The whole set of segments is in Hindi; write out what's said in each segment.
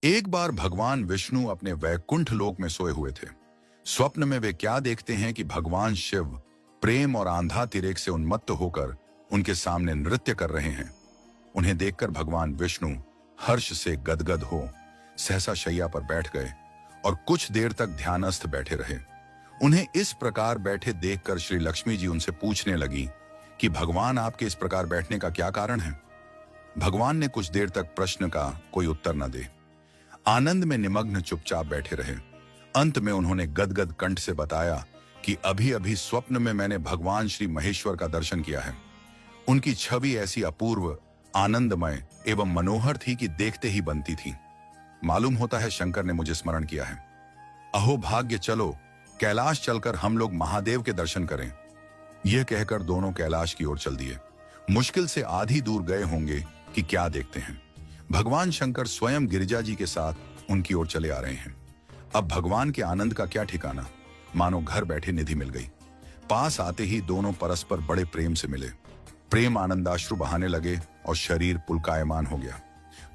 एक बार भगवान विष्णु अपने वैकुंठ लोक में सोए हुए थे। स्वप्न में वे क्या देखते हैं कि भगवान शिव प्रेम और आंधा तिरेक से उन्मत्त होकर उनके सामने नृत्य कर रहे हैं। उन्हें देखकर भगवान विष्णु हर्ष से गदगद हो सहसा शैया पर बैठ गए और कुछ देर तक ध्यानस्थ बैठे रहे। उन्हें इस प्रकार बैठे देखकर श्री लक्ष्मी जी उनसे पूछने लगी कि भगवान आपके इस प्रकार बैठने का क्या कारण है। भगवान ने कुछ देर तक प्रश्न का कोई उत्तर न दे आनंद में निमग्न चुपचाप बैठे रहे। अंत में उन्होंने गदगद कंठ से बताया कि अभी अभी स्वप्न में मैंने भगवान श्री महेश्वर का दर्शन किया है। उनकी छवि ऐसी अपूर्व, आनंदमय एवं मनोहर थी कि देखते ही बनती थी। मालूम होता है शंकर ने मुझे स्मरण किया है। अहो भाग्य, चलो कैलाश चलकर हम लोग महादेव के दर्शन करें। यह कहकर दोनों कैलाश की ओर चल दिए। मुश्किल से आधी दूर गए होंगे कि क्या देखते हैं, भगवान शंकर स्वयं गिरिजा जी के साथ उनकी ओर चले आ रहे हैं। अब भगवान के आनंद का क्या ठिकाना, मानो घर बैठे निधि मिल गई। पास आते ही दोनों परस्पर बड़े प्रेम से मिले। प्रेम आनंदाश्रु बहाने लगे और शरीर पुलकायमान हो गया।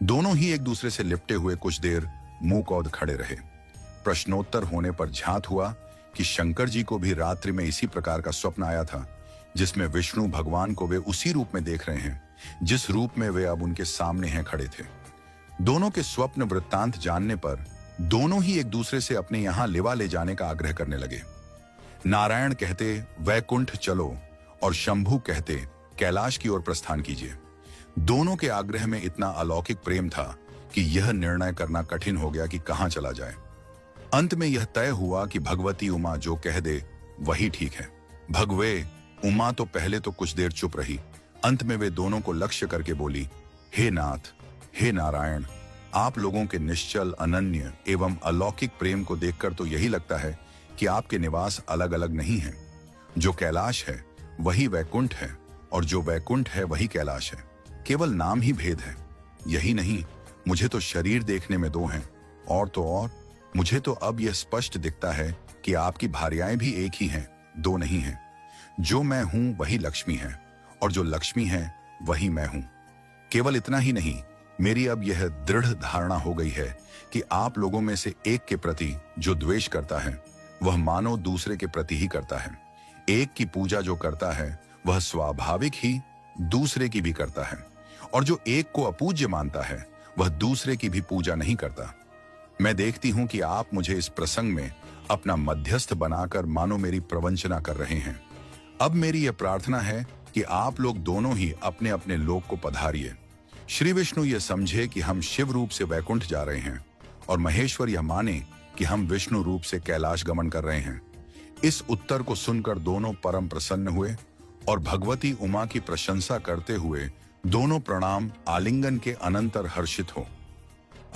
दोनों ही एक दूसरे से लिपटे हुए कुछ देर मुंह कौद खड़े रहे। प्रश्नोत्तर होने पर झांत हुआ कि शंकर जी को भी रात्रि में इसी प्रकार का स्वप्न आया था, जिसमें विष्णु भगवान को वे उसी रूप में देख रहे हैं जिस रूप में वे अब उनके सामने हैं खड़े थे। दोनों के स्वप्न वृत्तांत जानने पर दोनों ही एक दूसरे से अपने यहां लिवा ले जाने का आग्रह करने लगे। नारायण कहते वैकुंठ चलो और शंभु कहते कैलाश की ओर प्रस्थान कीजिए। दोनों के आग्रह में इतना अलौकिक प्रेम था कि यह निर्णय करना कठिन हो गया कि कहां चला जाए। अंत में यह तय हुआ कि भगवती उमा जो कह दे वही ठीक है। भगवे उमा तो पहले तो कुछ देर चुप रही, अंत में वे दोनों को लक्ष्य करके बोली, हे नाथ, हे नारायण, आप लोगों के निश्चल, अनन्य एवं अलौकिक प्रेम को देखकर तो यही लगता है कि आपके निवास अलग अलग नहीं हैं। जो कैलाश है वही वैकुंठ है और जो वैकुंठ है वही कैलाश है। केवल नाम ही भेद है। यही नहीं, मुझे तो शरीर देखने में दो हैं, और तो और मुझे तो अब यह स्पष्ट दिखता है कि आपकी भार्याएं भी एक ही हैं, दो नहीं हैं। जो मैं हूं वही लक्ष्मी है और जो लक्ष्मी है वही मैं हूं। केवल इतना ही नहीं, मेरी अब यह दृढ़ धारणा हो गई है कि आप लोगों में से एक के प्रति जो द्वेष करता है वह मानो दूसरे के प्रति ही करता है। एक की पूजा जो करता है वह स्वाभाविक ही दूसरे की भी करता है, और जो एक को अपूज्य मानता है वह दूसरे की भी पूजा नहीं करता। मैं देखती हूं कि आप मुझे इस प्रसंग में अपना मध्यस्थ बनाकर मानो मेरी प्रवंचना कर रहे हैं। अब मेरी यह प्रार्थना है कि आप लोग दोनों ही अपने अपने लोक को पधारिए। श्री विष्णु यह समझे कि हम शिव रूप से वैकुंठ जा रहे हैं और महेश्वर यह माने कि हम विष्णु रूप से कैलाश गमन कर रहे हैं। इस उत्तर को सुनकर दोनों परम प्रसन्न हुए और भगवती उमा की प्रशंसा करते हुए दोनों प्रणाम आलिंगन के अनंतर हर्षित हो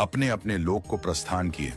अपने अपने लोक को प्रस्थान किए।